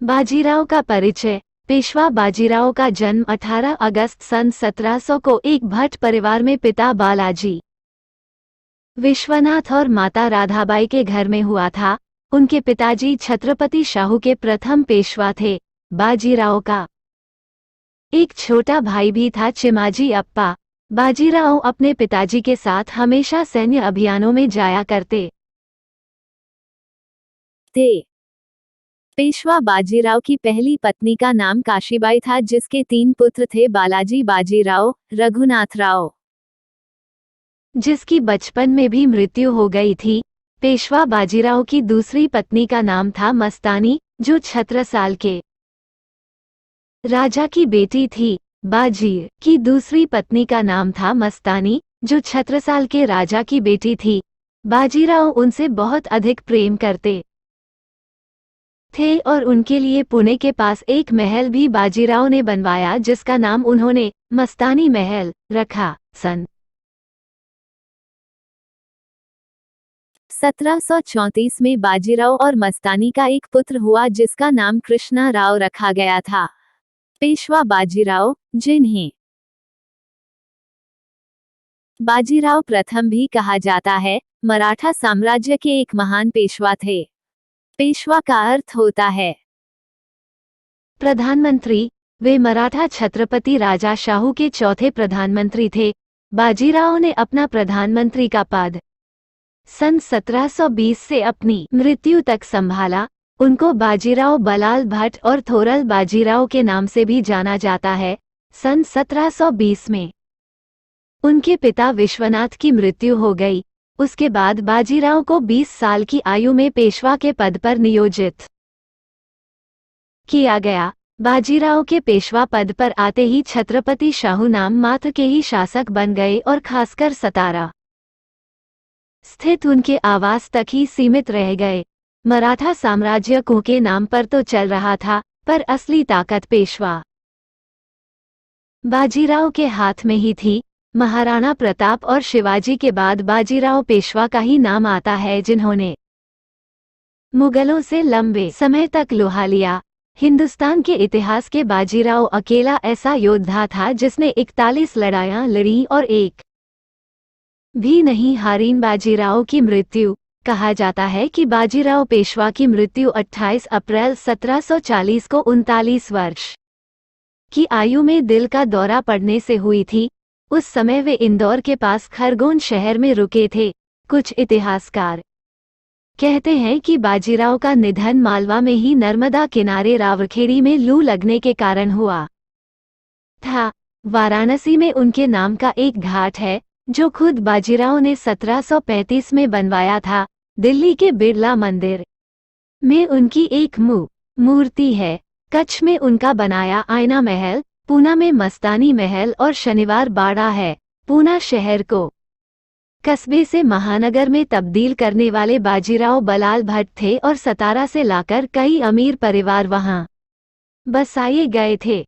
बाजीराव का परिचय। पेशवा बाजीराव का जन्म 18 अगस्त सन 1700 को एक भट्ट परिवार में पिता बालाजी विश्वनाथ और माता राधाबाई के घर में हुआ था। उनके पिताजी छत्रपति शाहू के प्रथम पेशवा थे। बाजीराव का एक छोटा भाई भी था, चिमाजी अप्पा। बाजीराव अपने पिताजी के साथ हमेशा सैन्य अभियानों में जाया करते थे। पेशवा बाजीराव की पहली पत्नी का नाम काशीबाई था, जिसके 3 पुत्र थे, बालाजी बाजीराव, रघुनाथराव, जिसकी बचपन में भी मृत्यु हो गई थी। पेशवा बाजीराव की दूसरी पत्नी का नाम था मस्तानी, जो छत्रसाल के राजा की बेटी थी। बाजीर की दूसरी पत्नी का नाम था मस्तानी, जो छत्रसाल के राजा की बेटी थी। बाजीराव उनसे बहुत अधिक प्रेम करते थे और उनके लिए पुणे के पास एक महल भी बाजीराव ने बनवाया, जिसका नाम उन्होंने मस्तानी महल रखा। सन 1734 में बाजीराव और मस्तानी का एक पुत्र हुआ, जिसका नाम कृष्णा राव रखा गया था। पेशवा बाजीराव, जिन्हें बाजीराव प्रथम भी कहा जाता है, मराठा साम्राज्य के एक महान पेशवा थे। पेशवा का अर्थ होता है प्रधानमंत्री। वे मराठा छत्रपति राजा शाहू के चौथे प्रधानमंत्री थे। बाजीराव ने अपना प्रधानमंत्री का पद सन 1720 से अपनी मृत्यु तक संभाला। उनको बाजीराव बलाल भट्ट और थोरल बाजीराव के नाम से भी जाना जाता है। सन 1720 में उनके पिता विश्वनाथ की मृत्यु हो गई। उसके बाद बाजीराव को 20 साल की आयु में पेशवा के पद पर नियोजित किया गया। बाजीराव के पेशवा पद पर आते ही छत्रपति शाहू नाम मात्र के ही शासक बन गए और खासकर सतारा स्थित उनके आवास तक ही सीमित रह गए। मराठा साम्राज्य कुंह के नाम पर तो चल रहा था, पर असली ताकत पेशवा बाजीराव के हाथ में ही थी। महाराणा प्रताप और शिवाजी के बाद बाजीराव पेशवा का ही नाम आता है, जिन्होंने मुगलों से लंबे समय तक लोहा लिया। हिंदुस्तान के इतिहास के बाजीराव अकेला ऐसा योद्धा था जिसने 41 लड़ाइयां लड़ी और एक भी नहीं हारी। बाजीराव की मृत्यु। कहा जाता है कि बाजीराव पेशवा की मृत्यु 28 अप्रैल 1740 को 39 वर्ष की आयु में दिल का दौरा पड़ने से हुई थी। उस समय वे इंदौर के पास खरगोन शहर में रुके थे। कुछ इतिहासकार कहते हैं कि बाजीराव का निधन मालवा में ही नर्मदा किनारे रावखेड़ी में लू लगने के कारण हुआ था। वाराणसी में उनके नाम का एक घाट है, जो खुद बाजीराव ने 1735 में बनवाया था। दिल्ली के बिरला मंदिर में उनकी एक मूर्ति है। कच्छ में उनका बनाया आईना महल, पूना में मस्तानी महल और शनिवार बाड़ा है। पूना शहर को कस्बे से महानगर में तब्दील करने वाले बाजीराव बलाल भट्ट थे और सतारा से लाकर कई अमीर परिवार वहां बसाए गए थे।